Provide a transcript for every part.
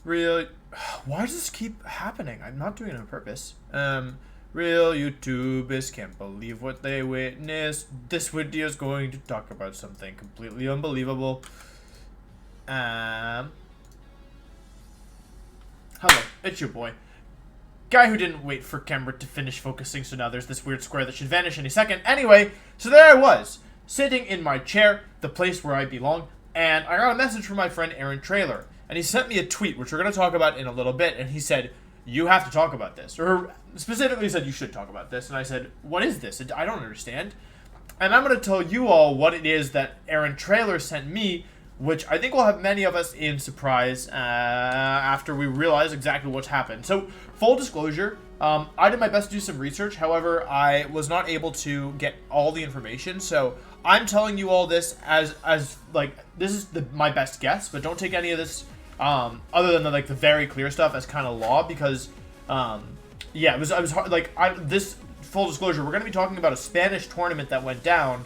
Real... Why does this keep happening? I'm not doing it on purpose. Real YouTubers can't believe what they witnessed. This video is going to talk about something completely unbelievable. Hello, it's your boy. Guy who didn't wait for camera to finish focusing, so now there's this weird square that should vanish any second. Anyway, so there I was, sitting in my chair, the place where I belong, and I got a message from my friend Aaron Trailer, and he sent me a tweet, which we're going to talk about in a little bit, and he said, you have to talk about this, or specifically said you should talk about this, and I said, what is this? I don't understand. And I'm going to tell you all what it is that Aaron Trailer sent me, which I think will have many of us in surprise after we realize exactly what's happened. So, full disclosure, I did my best to do some research. However, I was not able to get all the information. So, I'm telling you all this as like, this is my best guess, but don't take any of this other than the very clear stuff as kind of law, because yeah, it was hard. Like, this full disclosure, we're going to be talking about a Spanish tournament that went down.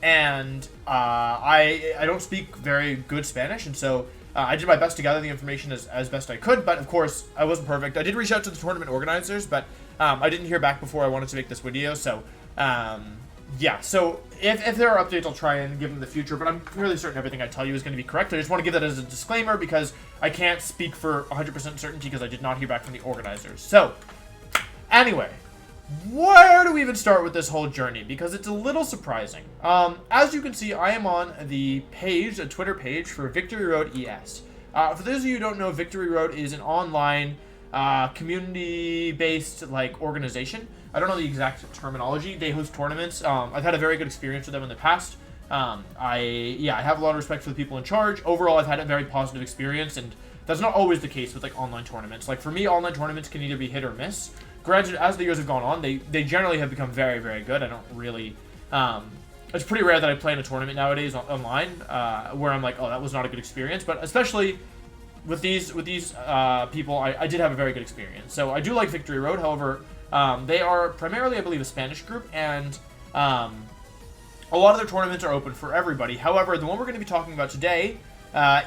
And I don't speak very good Spanish, and so I did my best to gather the information as best I could, but of course I wasn't perfect. I did reach out to the tournament organizers, but I didn't hear back before I wanted to make this video, so yeah, so if there are updates, I'll try and give them in the future, but I'm really certain everything I tell you is going to be correct. I just want to give that as a disclaimer because I can't speak for 100% certainty because I did not hear back from the organizers. So, anyway, where do we even start with this whole journey? Because it's a little surprising. As you can see, I am on the page, a Twitter page for Victory Road ES. For those of you who don't know, Victory Road is an online community-based organization. I don't know the exact terminology. They host tournaments. I've had a very good experience with them in the past. I have a lot of respect for the people in charge. Overall, I've had a very positive experience, and that's not always the case with online tournaments. For me, online tournaments can either be hit or miss. Granted, as the years have gone on, they generally have become very, very good. I don't really... it's pretty rare that I play in a tournament nowadays online where I'm like, oh, that was not a good experience. But especially with these people, I did have a very good experience. So I do like Victory Road. However, they are primarily, I believe, a Spanish group. And a lot of their tournaments are open for everybody. However, the one we're going to be talking about today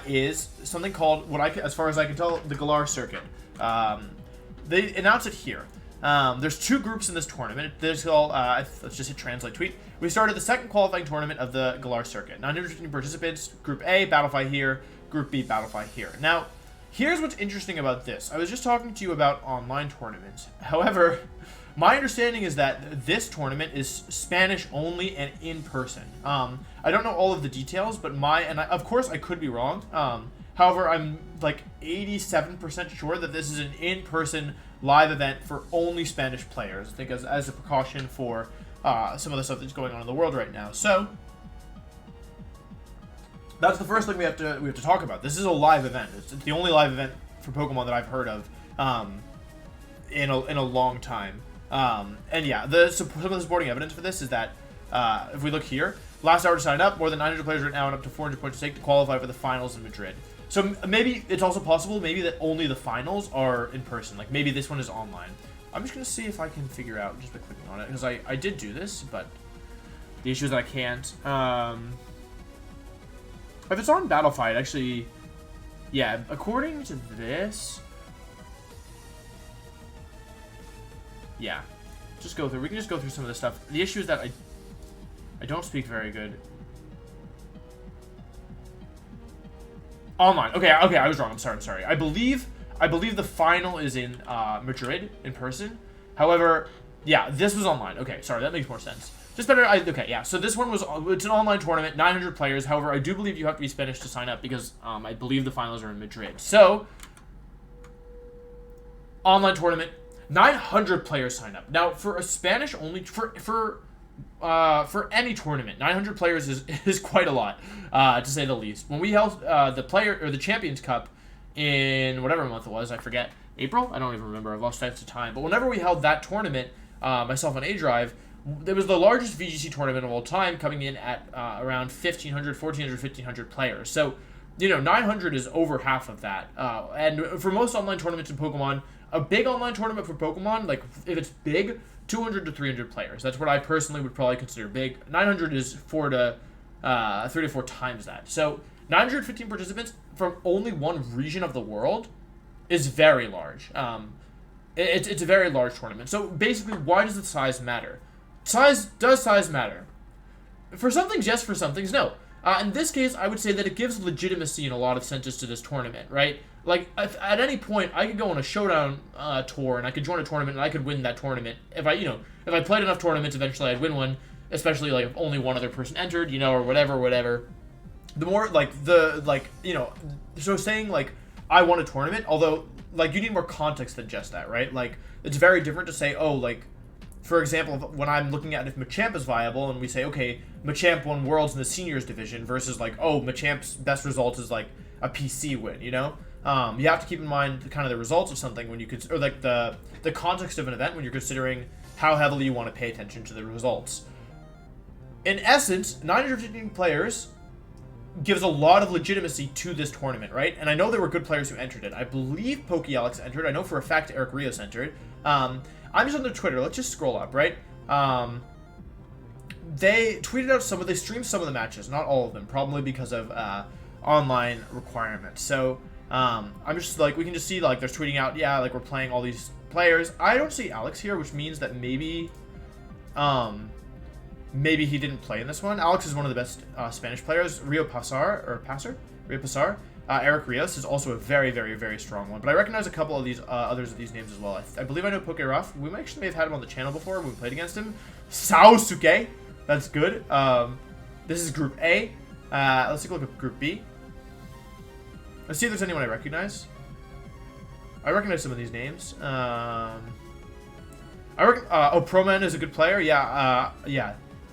is something called, as far as I can tell, the Galar circuit. They announce it here. There's two groups in this tournament. There's all, let's just hit translate tweet. We started the second qualifying tournament of the Galar circuit. 950 participants, Group A, Battlefy here, Group B, Battlefy here. Now, here's what's interesting about this. I was just talking to you about online tournaments. However, my understanding is that this tournament is Spanish only and in person. I don't know all of the details, but of course I could be wrong. However, I'm 87% sure that this is an in-person live event for only Spanish players. I think as a precaution for some of the stuff that's going on in the world right now. So that's the first thing we have to talk about. This is a live event. It's the only live event for Pokemon that I've heard of in a long time. And yeah, some of the supporting evidence for this is that if we look here, last hour to sign up, more than 900 players right now and up to 400 points to take to qualify for the finals in Madrid. So maybe it's also possible maybe that only the finals are in person. Maybe this one is online. I'm just going to see if I can figure out just by clicking on it. Because I did do this, but the issue is that I can't. If it's on Battlefy, actually... Yeah, according to this... Yeah. Just go through. We can just go through some of this stuff. The issue is that I don't speak very good online. Okay, I was wrong. I'm sorry. I believe the final is in Madrid in person. However, yeah, this was online. Okay, sorry, that makes more sense. Just better. Okay, yeah. So this one it's an online tournament, 900 players. However, I do believe you have to be Spanish to sign up because I believe the finals are in Madrid. So online tournament, 900 players sign up. Now for a Spanish only for any tournament, 900 players is quite a lot, to say the least. When we held the Champions Cup in whatever month it was, I forget, April? I don't even remember. I've lost track of time. But whenever we held that tournament, myself on A-Drive, it was the largest VGC tournament of all time, coming in at around 1,400, 1,500 players. So, 900 is over half of that. And for most online tournaments in Pokemon, a big online tournament for Pokemon, if it's big, 200 to 300 players. That's what I personally would probably consider big. 900 is 3 to 4 times that. So 915 participants from only one region of the world is very large. It's a very large tournament. So basically, why does the size matter? Does size matter? For some things, yes. For some things, no. In this case, I would say that it gives legitimacy in a lot of senses to this tournament, right? Like, at any point, I could go on a showdown tour, and I could join a tournament, and I could win that tournament. If I played enough tournaments, eventually I'd win one, especially, like, if only one other person entered, or whatever. The more, so saying, like, I won a tournament, although, like, you need more context than just that, right? Like, it's very different to say, oh, like, for example, when I'm looking at if Machamp is viable, and we say, okay, Machamp won Worlds in the Seniors division, versus, like, oh, Machamp's best result is, like, a PC win, you have to keep in mind kind of the results of something when you or like the context of an event when you're considering how heavily you want to pay attention to the results. In essence, 915 players gives a lot of legitimacy to this tournament, right? And I know there were good players who entered it. I believe PokeAlex entered. I know for a fact Eric Rios entered. I'm just on their Twitter. Let's just scroll up, right? They tweeted out they streamed some of the matches, not all of them, probably because of online requirements. So I'm just like, we can just see like they're tweeting out, yeah, like we're playing all these players. I don't see Alex here, which means that maybe he didn't play in this one. Alex is one of the best Spanish players. Rio Pasar. Eric Rios is also a very, very, very strong one. But I recognize a couple of these others of these names as well. I believe I know Poke Ruff. We actually may have had him on the channel before when we played against him. Saosuke. That's good. This is Group A. Let's take a look at Group B. Let's see if there's anyone I recognize. I recognize some of these names. Proman is a good player. Yeah.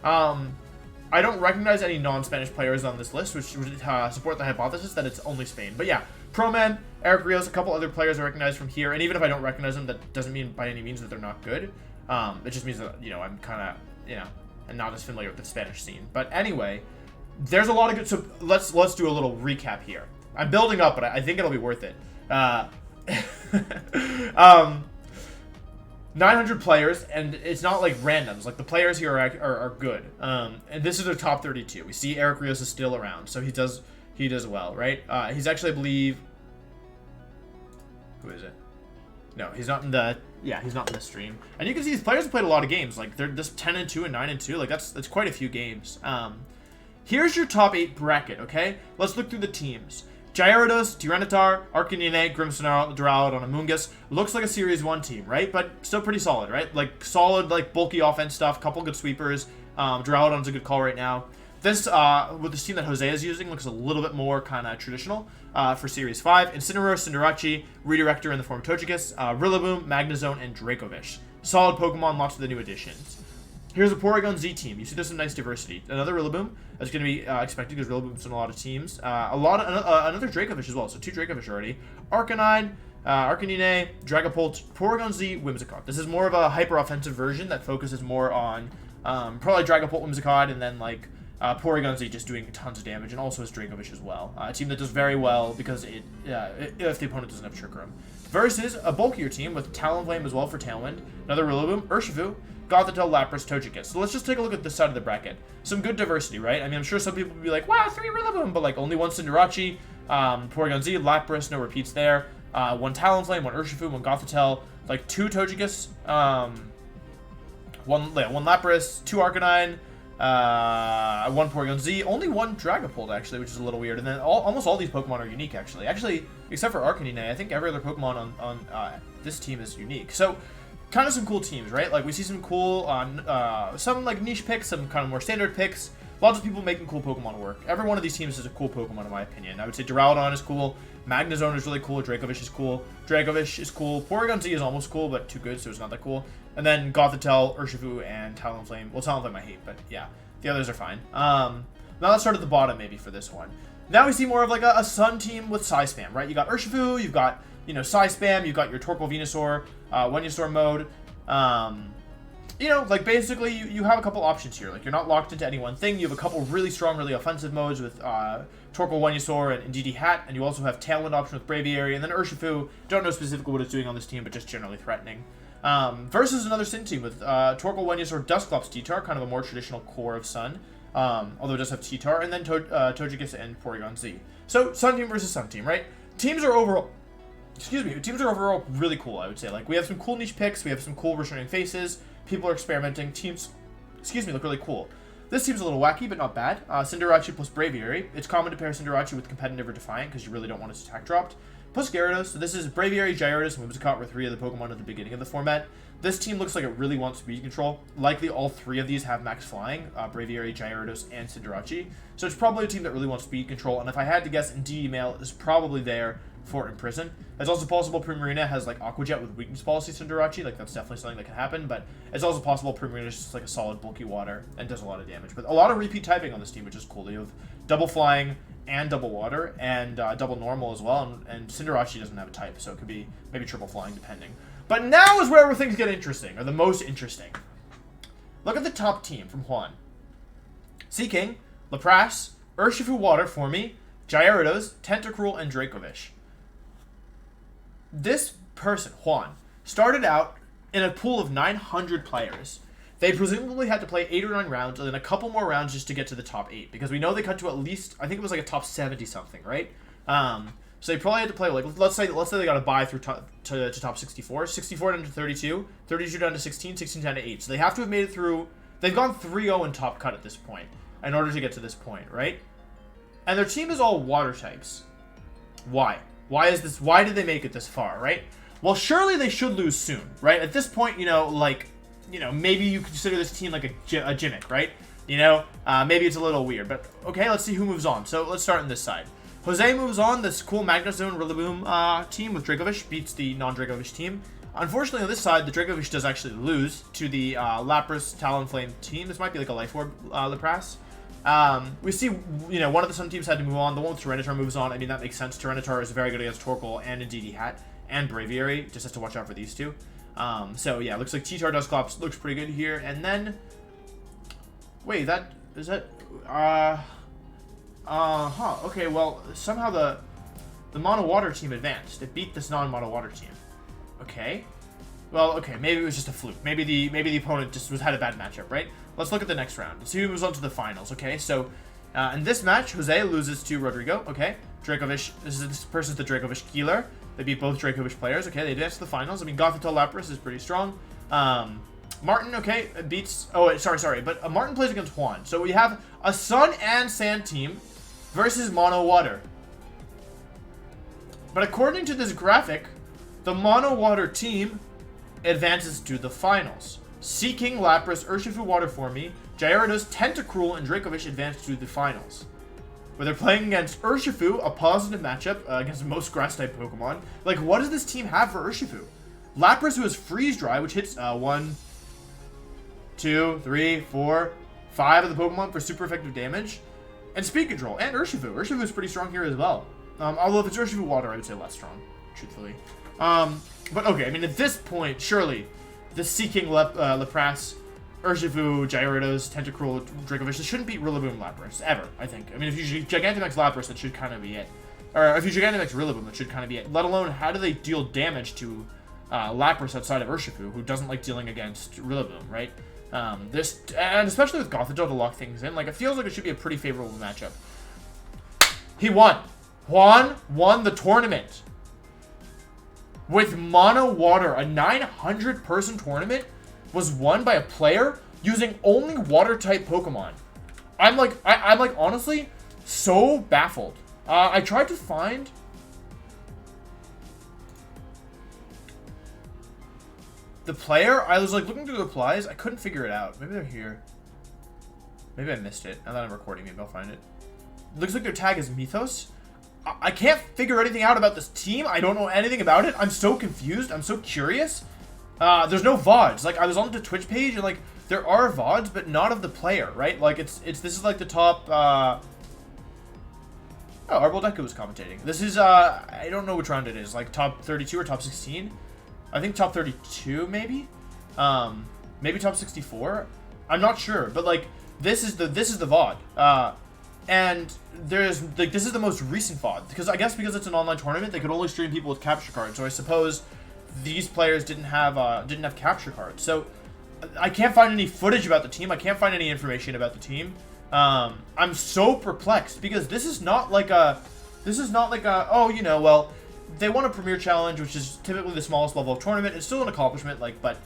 I don't recognize any non-Spanish players on this list, which would support the hypothesis that it's only Spain. But yeah, Proman, Eric Rios, a couple other players I recognize from here. And even if I don't recognize them, that doesn't mean by any means that they're not good. It just means that, I'm kind of, and not as familiar with the Spanish scene. But anyway, there's a lot of good... So let's do a little recap here. I'm building up, but I think it'll be worth it. 900 players, and it's not like randoms. Like, the players here are good. And this is their top 32. We see Eric Rios is still around, so he does well, right? He's actually, I believe... Who is it? No, he's not in the... Yeah, he's not in the stream. And you can see these players have played a lot of games. Like, they're just 10-2 and 9-2. Like, that's quite a few games. Here's your top 8 bracket, okay? Let's look through the teams. Gyarados, Tyranitar, Arcanine, Grimmsnarl, Duraludon, and Amoonguss. Looks like a Series 1 team, right? But still pretty solid, right? Like, solid, like, bulky offense stuff. Couple good sweepers. Duraludon's a good call right now. This, with this team that Jose is using, looks a little bit more kind of traditional for Series 5. Incineroar, Cinderace, Redirector in the form of Togekiss, Rillaboom, Magnezone, and Dracovish. Solid Pokemon, lots of the new additions. Here's a Porygon Z team. You see there's some nice diversity. Another Rillaboom. That's going to be expected because Rillaboom's in a lot of teams. Another Dracovish as well. So 2 Dracovish already. Arcanine, Arcanine, Dragapult, Porygon Z, Whimsicott. This is more of a hyper-offensive version that focuses more on probably Dragapult, Whimsicott, and then like Porygon Z just doing tons of damage, and also has Dracovish as well. A team that does very well because if the opponent doesn't have Trick Room. Versus a bulkier team with Talonflame as well for Tailwind. Another Rillaboom, Urshifu, Gothitelle, Lapras, Togekiss. So let's just take a look at this side of the bracket. Some good diversity, right? I mean, I'm sure some people would be like, wow, 3 Rillaboom, but like only 1 Cinderace, Porygon Z, Lapras, no repeats there. 1 Talonflame, 1 Urshifu, 1 Gothitelle, like 2 Togekiss, 1 Lapras, 2 Arcanine, 1 Porygon Z, only 1 Dragapult actually, which is a little weird. And then almost all these Pokemon are unique actually. Actually, except for Arcanine, I think every other Pokemon on this team is unique. So, kind of some cool teams, right? Like, we see some cool, some, like, niche picks, some kind of more standard picks. Lots of people making cool Pokemon work. Every one of these teams is a cool Pokemon, in my opinion. I would say Duraludon is cool, Magnezone is really cool, Dracovish is cool, Porygon Z is almost cool, but too good, so it's not that cool. And then Gothitelle, Urshifu, and Talonflame. Well, Talonflame I hate, but yeah, the others are fine. Now let's start at the bottom, maybe, for this one. Now we see more of, like, a Sun team with Psy Spam, right? You got Urshifu, you've got... Psy Spam, you've got your Torkoal Venusaur, Venusaur mode. Like, basically, you have a couple options here. Like, you're not locked into any one thing. You have a couple really strong, really offensive modes with Torkoal Venusaur and DD Hat, and you also have Tailwind option with Braviary, and then Urshifu, don't know specifically what it's doing on this team, but just generally threatening. Versus another Sin team with Torkoal Venusaur, Dusclops T-Tar, kind of a more traditional core of Sun. although it does have T-Tar, and then Togekiss and Porygon Z. So Sun Team versus Sun Team, right? Teams are overall really cool, I would say. Like, we have some cool niche picks, we have some cool returning faces, people are experimenting, teams, look really cool. This team's a little wacky, but not bad. Cinderace plus Braviary. It's common to pair Cinderace with Competitive or Defiant, because you really don't want its attack dropped. Plus Gyarados. So this is Braviary, Gyarados, and Whimsicott were 3 of the Pokemon at the beginning of the format. This team looks like it really wants speed control. Likely all 3 of these have max flying, Braviary, Gyarados, and Cinderace. So it's probably a team that really wants speed control, and if I had to guess, Indeedee Male is probably there for Imprison. It's also possible Primarina has like Aqua Jet with weakness policy Cinderace, like that's definitely something that can happen, but it's also possible Primarina is just like a solid bulky water and does a lot of damage. But a lot of repeat typing on this team, which is cool. You have double flying and double water and double normal as well, and Cinderace doesn't have a type, so it could be maybe triple flying depending. But now is where things get interesting, or the most interesting. Look at the top team from Juan. Seaking, Lapras, Urshifu Water for me, Gyarados, Tentacruel, and Dracovish. This person, Juan, started out in a pool of 900 players. They presumably had to play 8 or 9 rounds, and then a couple more rounds just to get to the top 8, because we know they cut to at least, I think it was like a top 70 something, right? So they probably had to play, like, let's say they got a bye through to top 64, 64 down to 32, 32 down to 16, 16 down to 8. So they have to have made it through, they've gone 3-0 in top cut at this point, in order to get to this point, right? And their team is all water types. Why? Why is this? Why did they make it this far, right? Well, surely they should lose soon, right? At this point, maybe you consider this team like a gimmick, right? Maybe it's a little weird, but okay, let's see who moves on. So let's start on this side. Jose moves on, this cool Magnezone Rillaboom team with Dracovish, beats the non-Dracovish team. Unfortunately, on this side, the Dracovish does actually lose to the Lapras Talonflame team. This might be like a Life Orb Lapras. We see, one of the Sun teams had to move on. The one with Tyranitar moves on. I mean, that makes sense. Tyranitar is very good against Torkoal and Indeedee Hat and Braviary. Just has to watch out for these two. So, yeah, looks like T-Tar Dusclops looks pretty good here. And then, wait, okay, well, somehow the Mono Water team advanced. It beat this non-Mono Water team. Okay. Well, okay, maybe it was just a fluke. Maybe the opponent just had a bad matchup, right? Let's look at the next round. Let's see who moves on to the finals, okay? So, in this match, Jose loses to Rodrigo, okay? Dracovish, this person's the Dracovish Galar. They beat both Dracovish players, okay? They advance to the finals. I mean, Gothitelle Lapras is pretty strong. Martin, okay, beats... Oh, wait, sorry. But Martin plays against Juan. So we have a Sun and Sand team versus Mono Water. But according to this graphic, the Mono Water team advances to the finals. Seaking, Lapras, Urshifu Water for me, Gyarados, Tentacruel, and Dracovish advance to the finals. Where they're playing against Urshifu, a positive matchup against most grass-type Pokemon. Like, what does this team have for Urshifu? Lapras, who has Freeze Dry, which hits 1, 2, 3, 4, 5 of the Pokemon for super effective damage. And Speed Control, and Urshifu. Urshifu is pretty strong here as well. Although if it's Urshifu Water, I would say less strong, truthfully. But okay, I mean, at this point, surely the Seaking Lapras, Urshifu, Gyarados, Tentacruel, Dracovish, this shouldn't beat Rillaboom Lapras, ever, I think. I mean, if you Gigantamax Lapras, that should kind of be it. Or if you Gigantamax Rillaboom, that should kind of be it. Let alone, how do they deal damage to Lapras outside of Urshifu, who doesn't like dealing against Rillaboom, right? And especially with Gothitelle to lock things in, like, it feels like it should be a pretty favorable matchup. He won. Juan won the tournament. With Mono Water, a 900-person tournament was won by a player using only Water-type Pokemon. I'm like honestly so baffled. I tried to find the player. I was like looking through the replies. I couldn't figure it out. Maybe they're here. Maybe I missed it. Now that I'm recording, maybe I'll find it. It looks like their tag is Mythos. I can't figure anything out about this team. I don't know anything about it. I'm so confused. I'm so curious. There's no VODs. Like, I was on the Twitch page, and, like, there are VODs, but not of the player, right? Like, this is, like, the top, Oh, Arbol Deku was commentating. This is, I don't know which round it is. Like, top 32 or top 16? I think top 32, maybe? Maybe top 64? I'm not sure, but, like, this is the VOD. And there's, like, this is the most recent VOD. Because because it's an online tournament, they could only stream people with capture cards. So I suppose these players didn't have capture cards. So I can't find any footage about the team. I can't find any information about the team. I'm so perplexed because this is not like a, oh, you know, well, they won a Premier Challenge, which is typically the smallest level of tournament. It's still an accomplishment, like, but,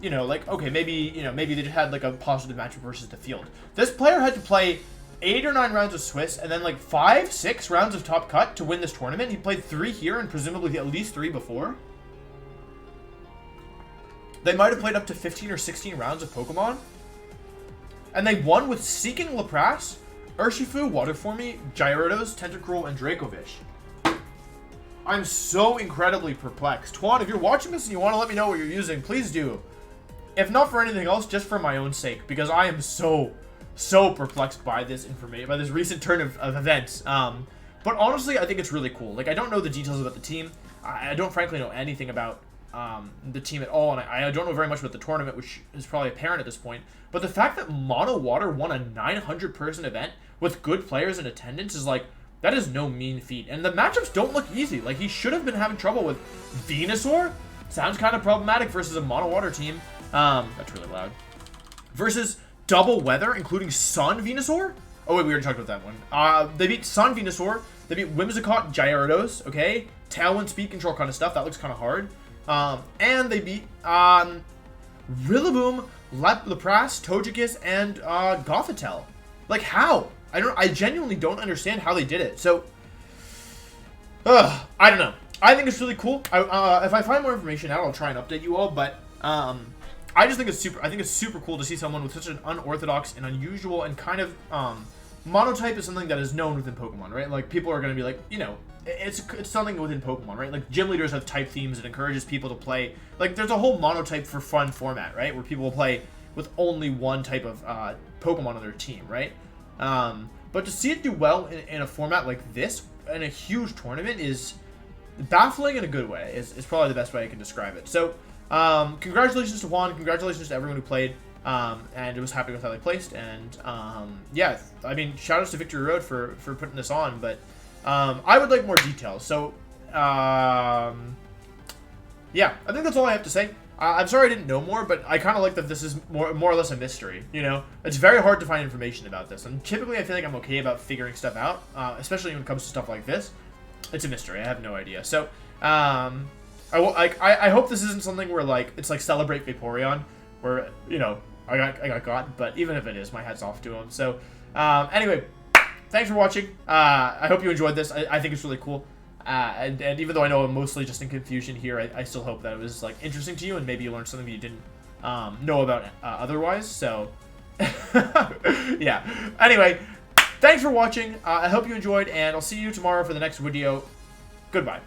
you know, like, okay, maybe, you know, maybe they just had, like, a positive matchup versus the field. This player had to play 8 or 9 rounds of Swiss and then, like, 5, 6 rounds of Top Cut to win this tournament. He played 3 here and presumably at least 3 before. They might have played up to 15 or 16 rounds of Pokemon. And they won with Seeking Lapras, Urshifu, Waterformy, Gyarados, Tentacruel, and Dracovish. I'm so incredibly perplexed. Twan, if you're watching this and you want to let me know what you're using, please do. If not for anything else, just for my own sake, because I am so perplexed by this information, by this recent turn of events. But honestly, I think it's really cool. Like, I don't know the details about the team. I don't frankly know anything about the team at all, and I don't know very much about the tournament, which is probably apparent at this point. But the fact that Mono Water won a 900-person event with good players in attendance is like, that is no mean feat. And the matchups don't look easy. Like, he should have been having trouble with Venusaur. Sounds kind of problematic versus a Mono Water team. That's really loud. Versus Double Weather, including Sun Venusaur. Oh, wait, we already talked about that one. They beat Sun Venusaur. They beat Whimsicott Gyarados, okay? Tailwind, Speed Control kind of stuff. That looks kind of hard. And they beat Rillaboom, Lapras, Togekiss, and Gothitelle. Like, how? I genuinely don't understand how they did it. So, I don't know. I think it's really cool. If I find more information out, I'll try and update you all. But I just think it's super cool to see someone with such an unorthodox and unusual and kind of monotype is something that is known within Pokemon, right? Like, people are going to be like, you know, it's something within Pokemon, right? Like, gym leaders have type themes that encourages people to play. Like, there's a whole monotype for fun format, right? Where people will play with only one type of Pokemon on their team, right? But to see it do well in a format like this, in a huge tournament, is baffling in a good way, is probably the best way I can describe it. So, congratulations to Juan, congratulations to everyone who played, and it was happy with how they placed, and, yeah, I mean, shout-outs to Victory Road for putting this on, but, I would like more details. So, yeah, I think that's all I have to say. I'm sorry I didn't know more, but I kind of like that this is more or less a mystery, you know? It's very hard to find information about this, and typically I feel like I'm okay about figuring stuff out, especially when it comes to stuff like this. It's a mystery. I have no idea. So, I hope this isn't something where, like, it's like Celebrate Vaporeon, where, you know, I got, but even if it is, my hat's off to him. So, anyway, thanks for watching. I hope you enjoyed this. I think it's really cool. And even though I know I'm mostly just in confusion here, I still hope that it was, like, interesting to you, and maybe you learned something that you didn't know about otherwise. So, yeah. Anyway, thanks for watching. I hope you enjoyed, and I'll see you tomorrow for the next video. Goodbye.